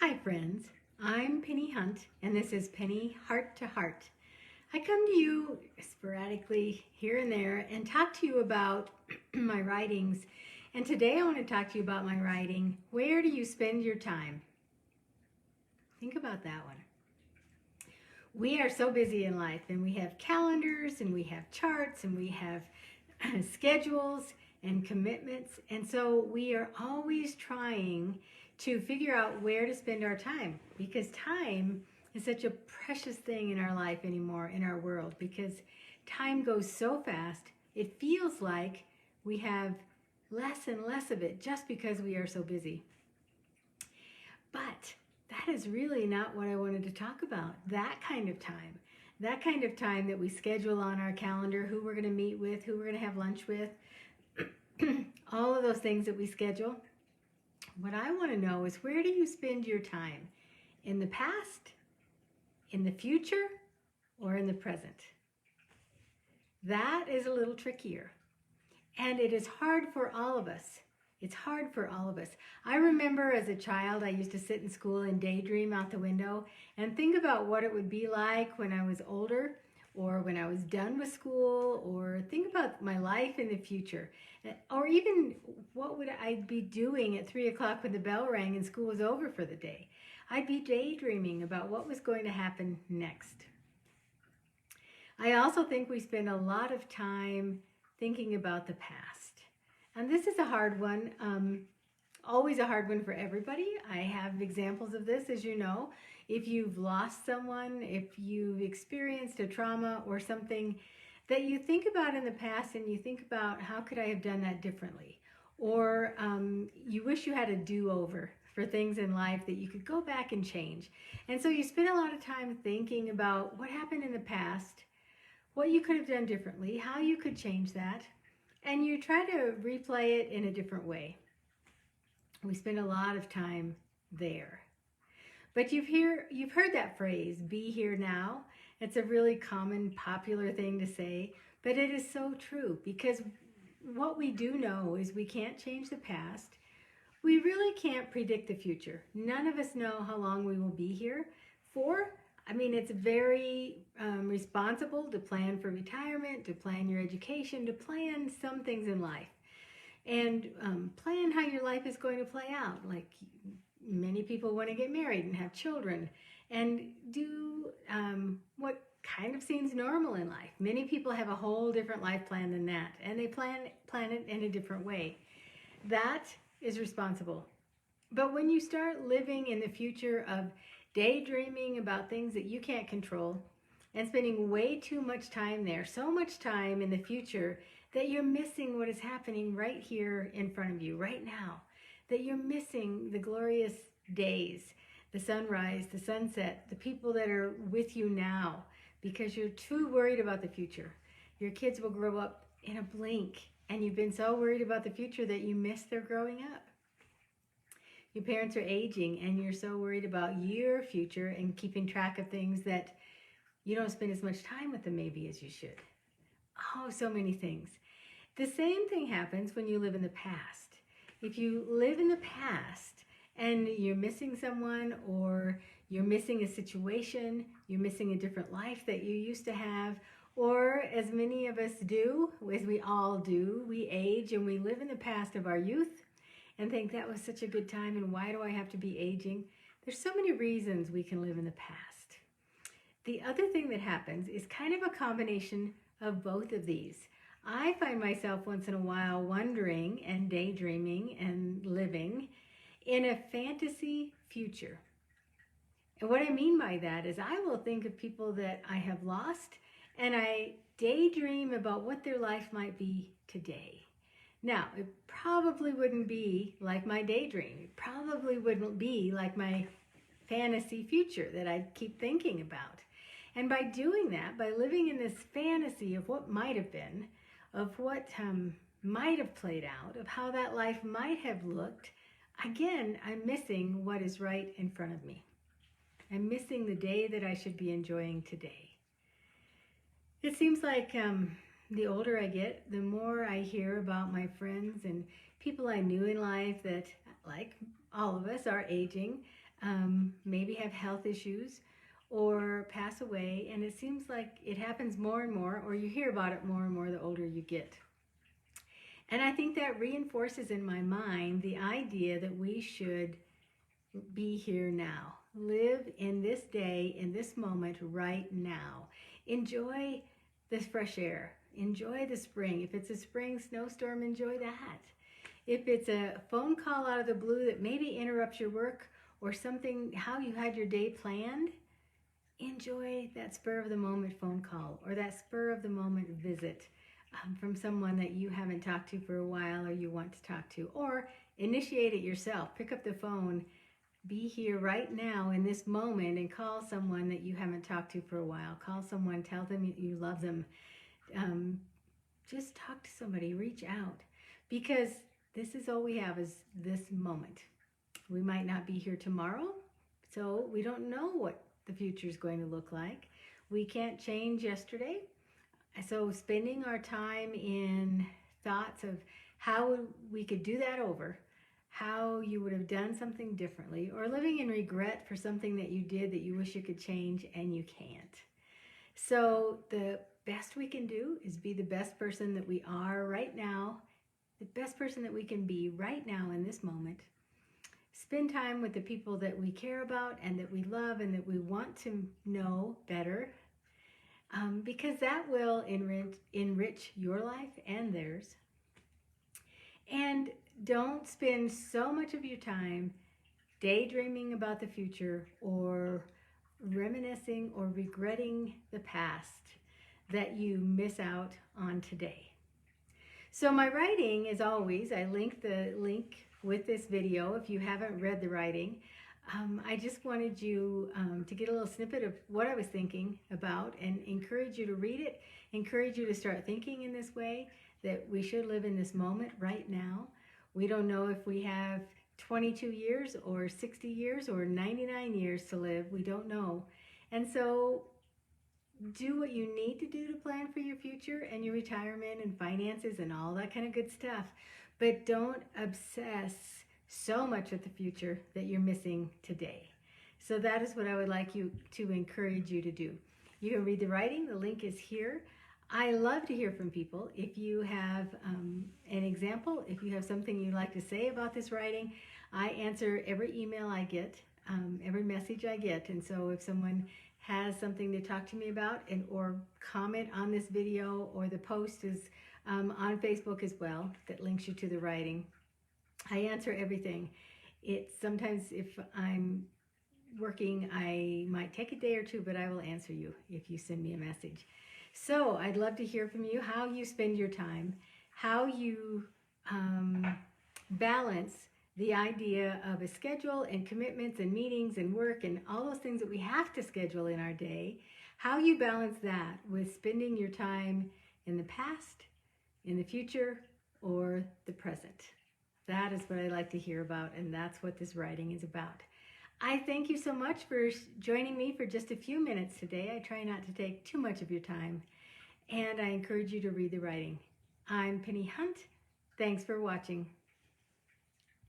Hi friends, I'm Pennie Hunt and this is Pennie Heart to Heart. I come to you sporadically here and there and talk to you about my writings. And today I want to talk to you about my writing, Where Do You Spend Your Time? Think about that one. We are so busy in life and we have calendars and we have charts and we have schedules and commitments. And so we are always trying to figure out where to spend our time, because time is such a precious thing in our life anymore, in our world, because time goes so fast. It feels like we have less and less of it just because we are so busy. But that is really not what I wanted to talk about. That kind of time that we schedule on our calendar, who we're going to meet with, who we're going to have lunch with, all of those things that we schedule. What I want to know is, where do you spend your time? In the past, in the future, or in the present? That is a little trickier. And it is hard for all of us. It's hard for all of us. I remember as a child, I used to sit in school and daydream out the window and think about what it would be like when I was older, or when I was done with school, or think about my life in the future, or even what would I be doing at 3 o'clock when the bell rang and school was over for the day. I'd be daydreaming about what was going to happen next. I also think we spend a lot of time thinking about the past. And this is a hard one, always a hard one for everybody. I have examples of this, as you know. If you've lost someone, if you've experienced a trauma or something that you think about in the past and you think about, how could I have done that differently? Or you wish you had a do-over for things in life that you could go back and change. And so you spend a lot of time thinking about what happened in the past, what you could have done differently, how you could change that, and you try to replay it in a different way. We spend a lot of time there. But you've heard that phrase, be here now. It's a really common, popular thing to say, but it is so true, because what we do know is we can't change the past. We really can't predict the future. None of us know how long we will be here for. I mean, it's very responsible to plan for retirement, to plan your education, to plan some things in life, and plan how your life is going to play out. Like, many people want to get married and have children and do what kind of seems normal in life. Many people have a whole different life plan than that, and they plan it in a different way. That is responsible. But when you start living in the future of daydreaming about things that you can't control and spending way too much time there, so much time in the future, that you're missing what is happening right here in front of you right now, that you're missing the glorious days, the sunrise, the sunset, the people that are with you now, because you're too worried about the future. Your kids will grow up in a blink, and you've been so worried about the future that you miss their growing up. Your parents are aging, and you're so worried about your future and keeping track of things that you don't spend as much time with them maybe as you should. Oh, so many things. The same thing happens when you live in the past. If you live in the past and you're missing someone, or you're missing a situation, you're missing a different life that you used to have, or as many of us do, as we all do, we age and we live in the past of our youth and think that was such a good time, and why do I have to be aging? There's so many reasons we can live in the past. The other thing that happens is kind of a combination of both of these. I find myself once in a while wondering and daydreaming and living in a fantasy future. And what I mean by that is, I will think of people that I have lost, and I daydream about what their life might be today. Now, it probably wouldn't be like my daydream. It probably wouldn't be like my fantasy future that I keep thinking about. And by doing that, by living in this fantasy of what might have been, of what might have played out, of how that life might have looked, again, I'm missing what is right in front of me. I'm missing the day that I should be enjoying today. It seems like the older I get, the more I hear about my friends and people I knew in life that, like all of us, are aging. maybe have health issues or pass away, and it seems like it happens more and more, or you hear about it more and more the older you get. And I think that reinforces in my mind the idea that we should be here now. Live in this day, in this moment, right now. Enjoy the fresh air. Enjoy the spring. If it's a spring snowstorm, enjoy that. If it's a phone call out of the blue that maybe interrupts your work or something, how you had your day planned, enjoy that spur of the moment phone call or that spur of the moment visit from someone that you haven't talked to for a while or you want to talk to, or initiate it yourself. Pick up the phone, be here right now in this moment and call someone that you haven't talked to for a while. Call someone, tell them you love them. Just talk to somebody, reach out, because this is all we have is this moment. We might not be here tomorrow, so we don't know what the future is going to look like. We can't change yesterday. So spending our time in thoughts of how we could do that over, how you would have done something differently, or living in regret for something that you did that you wish you could change and you can't. So the best we can do is be the best person that we are right now, the best person that we can be right now in this moment. Spend time with the people that we care about and that we love and that we want to know better, because that will enrich your life and theirs. And don't spend so much of your time daydreaming about the future or reminiscing or regretting the past that you miss out on today. So my writing, as always, I link the link with this video if you haven't read the writing. I just wanted you to get a little snippet of what I was thinking about and encourage you to read it, encourage you to start thinking in this way, that we should live in this moment right now. We don't know if we have 22 years or 60 years or 99 years to live. We don't know. And so do what you need to do to plan for your future and your retirement and finances and all that kind of good stuff. But don't obsess so much with the future that you're missing today. So that is what I would like you to encourage you to do. You can read the writing. The link is here. I love to hear from people. If you have an example, if you have something you'd like to say about this writing, I answer every email I get, every message I get. And so if someone has something to talk to me about or comment on this video, or the post is on Facebook as well that links you to the writing, I answer everything. Sometimes if I'm working, I might take a day or two, but I will answer you if you send me a message. So I'd love to hear from you, how you spend your time, how you balance the idea of a schedule and commitments and meetings and work and all those things that we have to schedule in our day, how you balance that with spending your time in the past, in the future, or the present. That is what I like to hear about, and that's what this writing is about. I thank you so much for joining me for just a few minutes today. I try not to take too much of your time, and I encourage you to read the writing. I'm Pennie Hunt. Thanks for watching.